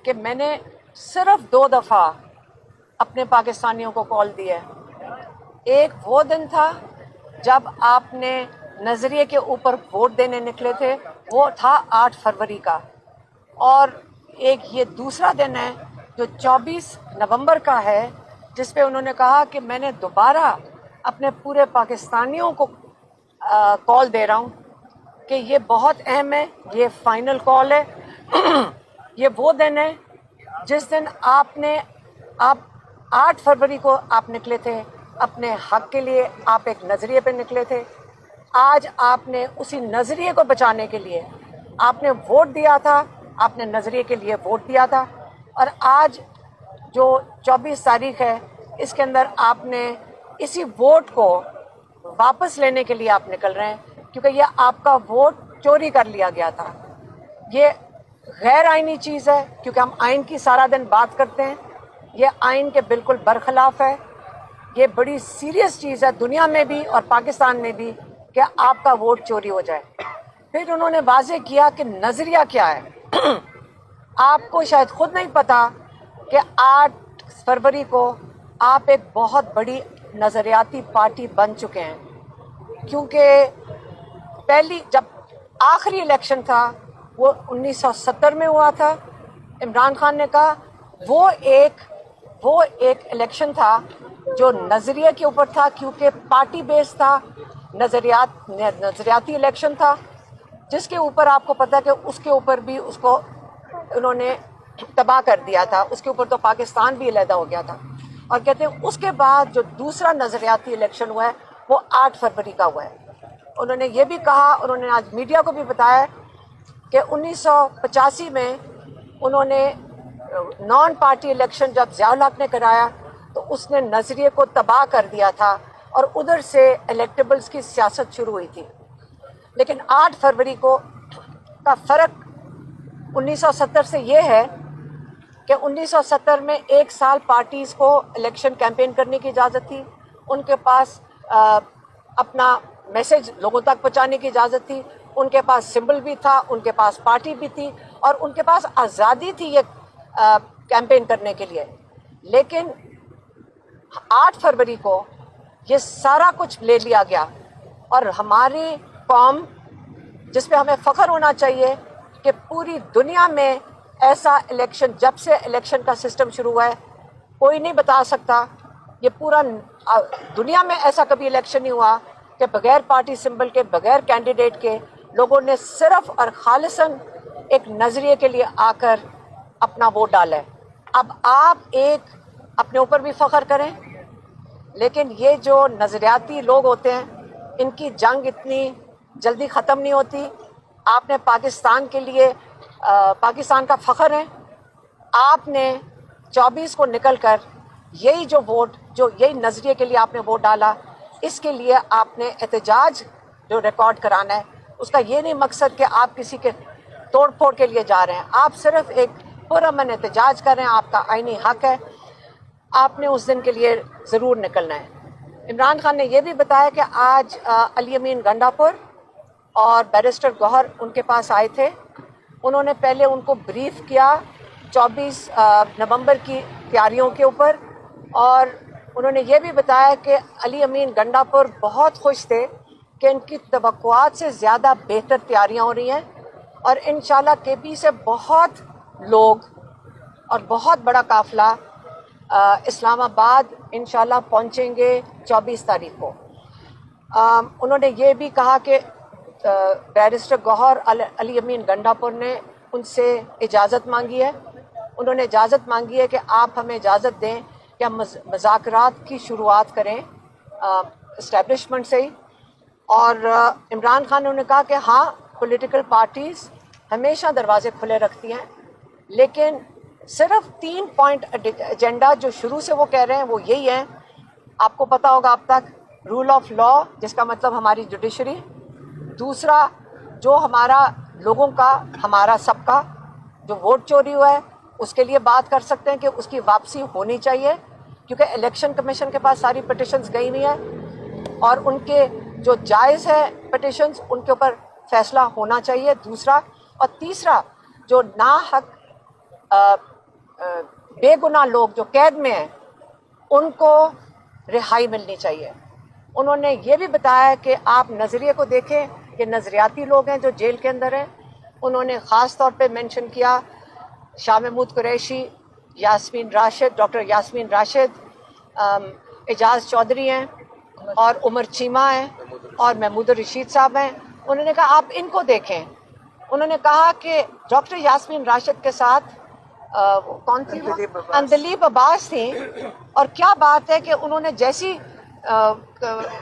کہ میں نے صرف 2 دفعہ اپنے پاکستانیوں کو کال دی ہے. ایک وہ دن تھا جب آپ نے نظریے کے اوپر ووٹ دینے نکلے تھے، وہ تھا 8 فروری کا، اور ایک یہ دوسرا دن ہے جو 24 نومبر کا ہے، جس پہ انہوں نے کہا کہ میں نے دوبارہ اپنے پورے پاکستانیوں کو کال دے رہا ہوں کہ یہ بہت اہم ہے، یہ فائنل کال ہے. یہ وہ دن ہے جس دن آپ 8 فروری کو آپ نکلے تھے اپنے حق کے لیے، آپ ایک نظریے پہ نکلے تھے. آج آپ نے اسی نظریے کو بچانے کے لیے آپ نے ووٹ دیا تھا، آپ نے نظریے کے لیے ووٹ دیا تھا، اور آج جو 24 تاریخ ہے اس کے اندر آپ نے اسی ووٹ کو واپس لینے کے لیے آپ نکل رہے ہیں، کیونکہ یہ آپ کا ووٹ چوری کر لیا گیا تھا. یہ غیر آئینی چیز ہے، کیونکہ ہم آئین کی سارا دن بات کرتے ہیں. یہ آئین کے بالکل برخلاف ہے. یہ بڑی سیریس چیز ہے دنیا میں بھی اور پاکستان میں بھی کہ آپ کا ووٹ چوری ہو جائے. پھر انہوں نے واضح کیا کہ نظریہ کیا ہے. آپ کو شاید خود نہیں پتا کہ 8 فروری کو آپ ایک بہت بڑی نظریاتی پارٹی بن چکے ہیں، کیونکہ جب آخری الیکشن تھا وہ 1970 میں ہوا تھا. عمران خان نے کہا وہ ایک الیکشن تھا جو نظریے کے اوپر تھا، کیونکہ پارٹی بیس تھا، نظریاتی الیکشن تھا، جس کے اوپر آپ کو پتا کہ اس کے اوپر بھی اس کو انہوں نے تباہ کر دیا تھا. اس کے اوپر تو پاکستان بھی علیحدہ ہو گیا تھا. اور کہتے ہیں اس کے بعد جو دوسرا نظریاتی الیکشن ہوا ہے وہ 8 فروری کا ہوا ہے. انہوں نے یہ بھی کہا، انہوں نے آج میڈیا کو بھی بتایا کہ 1985 میں انہوں نے نان پارٹی الیکشن جب ضیاء الحق نے کرایا تو اس نے نظریے کو تباہ کر دیا تھا، اور ادھر سے الیکٹیبلز کی سیاست شروع ہوئی تھی. لیکن 8 فروری کو کا فرق 1970 سے یہ ہے کہ 1970 میں 1 سال پارٹیز کو الیکشن کیمپین کرنے کی اجازت تھی، ان کے پاس اپنا میسج لوگوں تک پہنچانے کی اجازت تھی، ان کے پاس سمبل بھی تھا، ان کے پاس پارٹی بھی تھی، اور ان کے پاس آزادی تھی یہ کیمپین کرنے کے لیے. لیکن 8 فروری کو یہ سارا کچھ لے لیا گیا، اور ہماری قوم جس پہ ہمیں فخر ہونا چاہیے کہ پوری دنیا میں ایسا الیکشن، جب سے الیکشن کا سسٹم شروع ہوا ہے کوئی نہیں بتا سکتا، یہ پورا دنیا میں ایسا کبھی الیکشن نہیں ہوا کہ بغیر پارٹی سمبل کے، بغیر کینڈیڈیٹ کے لوگوں نے صرف اور خالصاً ایک نظریے کے لیے آ کر اپنا ووٹ ڈالا ہے. اب آپ ایک اپنے اوپر بھی فخر کریں، لیکن یہ جو نظریاتی لوگ ہوتے ہیں ان کی جنگ اتنی جلدی ختم نہیں ہوتی. آپ نے پاکستان کے لیے پاکستان کا فخر ہے. آپ نے 24 کو نکل کر یہی جو ووٹ، جو یہی نظریے کے لیے آپ نے ووٹ ڈالا، اس کے لیے آپ نے احتجاج جو ریکارڈ کرانا ہے، اس کا یہ نہیں مقصد کہ آپ کسی کے توڑ پھوڑ کے لیے جا رہے ہیں. آپ صرف ایک پرامن احتجاج کر رہے ہیں، آپ کا آئینی حق ہے، آپ نے اس دن کے لیے ضرور نکلنا ہے. عمران خان نے یہ بھی بتایا کہ آج علی امین گنڈاپور اور بیرسٹر گوہر ان کے پاس آئے تھے. انہوں نے پہلے ان کو بریف کیا 24 نومبر کی تیاریوں کے اوپر، اور انہوں نے یہ بھی بتایا کہ علی امین گنڈاپور بہت خوش تھے کہ ان کی توقعات سے زیادہ بہتر تیاریاں ہو رہی ہیں، اور انشاءاللہ کے پی سے بہت لوگ اور بہت بڑا قافلہ اسلام آباد انشاءاللہ پہنچیں گے 24 تاریخ کو. انہوں نے یہ بھی کہا کہ بیرسٹر گوہر علی امین گنڈاپور نے ان سے اجازت مانگی ہے. انہوں نے اجازت مانگی ہے کہ آپ ہمیں اجازت دیں کہ ہم مذاکرات کی شروعات کریں اسٹیبلشمنٹ سے ہی. اور عمران خان نے کہا کہ ہاں، پولیٹیکل پارٹیز ہمیشہ دروازے کھلے رکھتی ہیں، لیکن صرف 3 پوائنٹ ایجنڈا جو شروع سے وہ کہہ رہے ہیں وہ یہی ہے. آپ کو پتا ہوگا اب تک رول آف لا، جس کا مطلب ہماری جوڈیشری. دوسرا جو ہمارا لوگوں کا، ہمارا سب کا جو ووٹ چوری ہوا ہے اس کے لیے بات کر سکتے ہیں کہ اس کی واپسی ہونی چاہیے، کیونکہ الیکشن کمیشن کے پاس ساری پٹیشنز گئی ہوئی ہیں اور ان کے جو جائز ہے پٹیشنز ان کے اوپر فیصلہ ہونا چاہیے. دوسرا اور تیسرا جو ناحق بے گناہ لوگ جو قید میں ہیں ان کو رہائی ملنی چاہیے. انہوں نے یہ بھی بتایا کہ آپ نظریے کو دیکھیں کہ نظریاتی لوگ ہیں جو جیل کے اندر ہیں. انہوں نے خاص طور پہ مینشن کیا شاہ محمود قریشی, یاسمین راشد, ڈاکٹر یاسمین راشد, اعجاز چودھری ہیں اور عمر چیمہ ہیں اور محمود الرشید صاحب ہیں. انہوں نے کہا آپ ان کو دیکھیں. انہوں نے کہا کہ ڈاکٹر یاسمین راشد کے ساتھ کون تھی, اندلیب عباس تھیں, اور کیا بات ہے کہ انہوں نے جیسی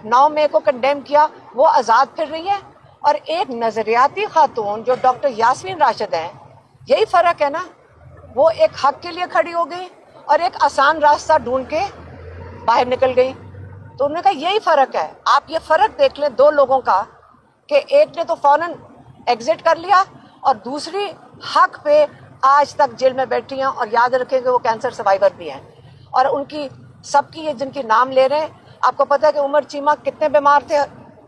9 مئی کو کنڈیم کیا وہ آزاد پھر رہی ہے, اور ایک نظریاتی خاتون جو ڈاکٹر یاسمین راشد ہیں, یہی فرق ہے نا, وہ ایک حق کے لیے کھڑی ہو گئی اور ایک آسان راستہ ڈھونڈ کے باہر نکل گئی. تو انہوں نے کہا یہی فرق ہے. آپ یہ فرق دیکھ لیں دو لوگوں کا کہ ایک نے تو فوراً ایگزٹ کر لیا اور دوسری حق پہ آج تک جیل میں بیٹھی ہیں, اور یاد رکھیں کہ وہ کینسر سروائیور بھی ہیں. اور ان کی سب کی یہ جن کی نام لے رہے ہیں, آپ کو پتہ ہے کہ عمر چیمہ کتنے بیمار تھے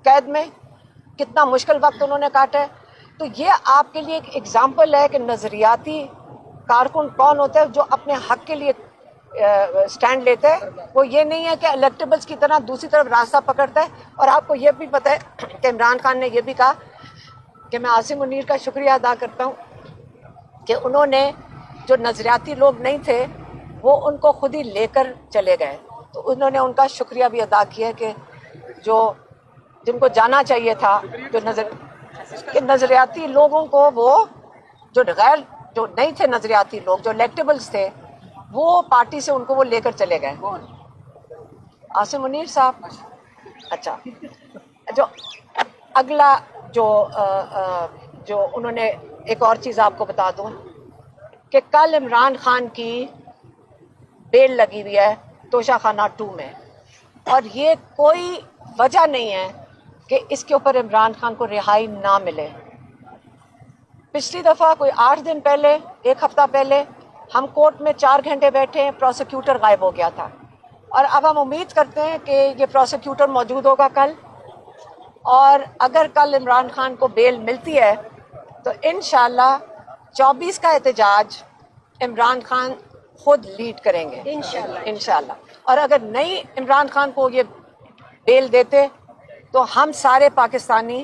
قید میں, کتنا مشکل وقت انہوں نے کاٹا ہے. تو یہ آپ کے لیے ایک ایگزامپل ہے کہ نظریاتی کارکن کون ہوتا ہے جو اپنے حق کے لیے سٹینڈ لیتا ہے. وہ یہ نہیں ہے کہ الیکٹیبلز کی طرح دوسری طرف راستہ پکڑتا ہے. اور آپ کو یہ بھی پتہ ہے کہ عمران خان نے یہ بھی کہا کہ میں عاصم منیر کا شکریہ ادا کرتا ہوں کہ انہوں نے جو نظریاتی لوگ نہیں تھے وہ ان کو خود ہی لے کر چلے گئے. تو انہوں نے ان کا شکریہ بھی ادا کیا کہ جو جن کو جانا چاہیے تھا, جو نظریاتی لوگوں کو, وہ جو نہیں تھے نظریاتی لوگ, جو الیکٹیبلز تھے, وہ پارٹی سے ان کو وہ لے کر چلے گئے. عاصم منیر صاحب. اچھا, جو اگلا جو انہوں نے ایک اور چیز آپ کو بتا دوں کہ کل عمران خان کی بیل لگی ہوئی ہے توشہ خانہ 2 میں, اور یہ کوئی وجہ نہیں ہے کہ اس کے اوپر عمران خان کو رہائی نہ ملے. پچھلی دفعہ کوئی 8 دن پہلے, 1 ہفتہ پہلے, ہم کورٹ میں 4 گھنٹے بیٹھے ہیں, پروسیکیوٹر غائب ہو گیا تھا. اور اب ہم امید کرتے ہیں کہ یہ پروسیکیوٹر موجود ہوگا کل, اور اگر کل عمران خان کو بیل ملتی ہے تو انشاءاللہ 24 کا احتجاج عمران خان خود لیڈ کریں گے انشاءاللہ. اور اگر نہیں عمران خان کو یہ بیل دیتے تو ہم سارے پاکستانی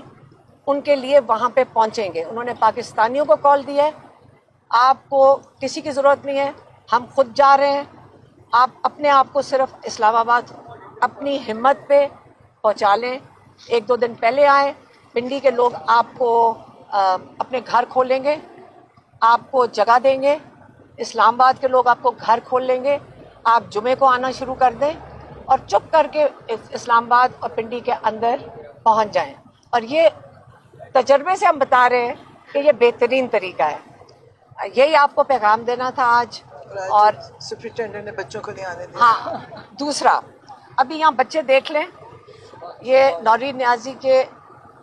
ان کے لیے وہاں پہ پہنچیں گے. انہوں نے پاکستانیوں کو کال دیا ہے, آپ کو کسی کی ضرورت نہیں ہے, ہم خود جا رہے ہیں. آپ اپنے آپ کو صرف اسلام آباد اپنی ہمت پہ پہنچا لیں. 1-2 دن پہلے آئیں. پنڈی کے لوگ آپ کو اپنے گھر کھولیں گے, آپ کو جگہ دیں گے. اسلام آباد کے لوگ آپ کو گھر کھول لیں گے. آپ جمعے کو آنا شروع کر دیں اور چپ کر کے اسلام آباد اور پنڈی کے اندر پہنچ جائیں. اور یہ تجربے سے ہم بتا رہے ہیں کہ یہ بہترین طریقہ ہے. یہی آپ کو پیغام دینا تھا آج. اور سپرنٹینڈنٹ نے بچوں کو نہیں آنے دیا. ہاں, دوسرا ابھی یہاں بچے دیکھ لیں, یہ نوری نیازی کے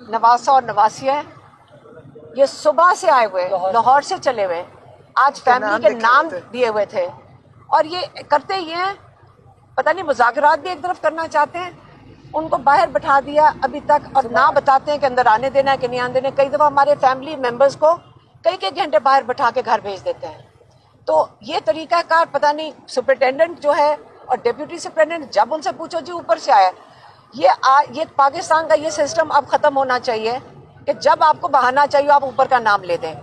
نواسہ اور نواسیہ ہیں. یہ صبح سے آئے ہوئے, لاہور سے چلے ہوئے, آج فیملی کے نام دیے ہوئے تھے. اور یہ کرتے یہ ہیں, پتہ نہیں مذاکرات بھی ایک طرف کرنا چاہتے ہیں. ان کو باہر بٹھا دیا ابھی تک, اور نہ بتاتے ہیں کہ اندر آنے دینا ہے کہ نہیں آنے دینا. کئی دفعہ ہمارے فیملی ممبرز کو کئی گھنٹے باہر بٹھا کے گھر بھیج دیتے ہیں. تو یہ طریقہ کار پتہ نہیں سپرنٹینڈنٹ جو ہے اور ڈپٹی سپرنٹینڈنٹ, جب ان سے پوچھو جی اوپر سے آیا. یہ پاکستان کا یہ سسٹم اب ختم ہونا چاہیے کہ جب آپ کو بہانا چاہیے آپ اوپر کا نام لے دیں.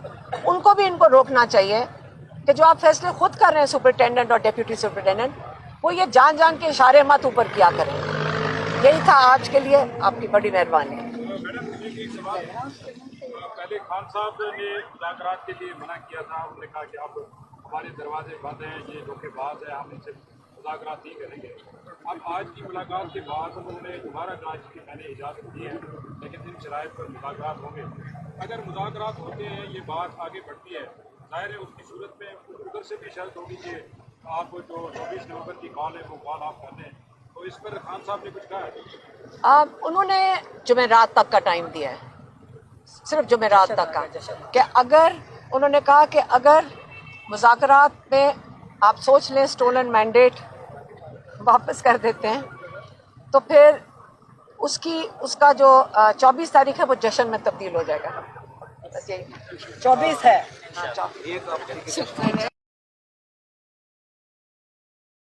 ان کو بھی ان کو روکنا چاہیے کہ جو آپ فیصلے خود کر رہے ہیں سپرنٹینڈنٹ اور ڈپٹی سپرنٹینڈنٹ, وہ یہ جان جان کے اشارے مت اوپر کیا کریں. یہی تھا آج کے لیے. آپ کی بڑی مہربانی. پہلے خان صاحب نے مذاکرات کے لیے منع کیا تھا. انہوں نے کہا کہ اب ہمارے دروازے بند ہیں, یہ دھوکے باز ہے, ہم ان سے مذاکرات نہیں کریں گے. اب آج کی ملاقات کے بعد انہوں نے دوبارہ کہا کہ میں نے اجازت دی ہے لیکن ان شرائط پر مذاکرات ہوں گے. اگر مذاکرات ہوتے ہیں, یہ بات آگے بڑھتی ہے, ظاہر ہے اس کی صورت میں ادھر سے بھی شرط ہوگی کہ آپ جو 24 نومبر کی کال ہے وہ کال آپ کر لیں. تو اس پر خان صاحب نے کچھ کہا ہے؟ انہوں نے جمعرات تک کا ٹائم دیا ہے, صرف جمعرات تک کا, کہ اگر انہوں نے کہا کہ اگر مذاکرات میں آپ سوچ لیں اسٹولن مینڈیٹ واپس کر دیتے ہیں تو پھر اس کا جو 24 تاریخ ہے وہ جشن میں تبدیل ہو جائے گا. 24 ہے.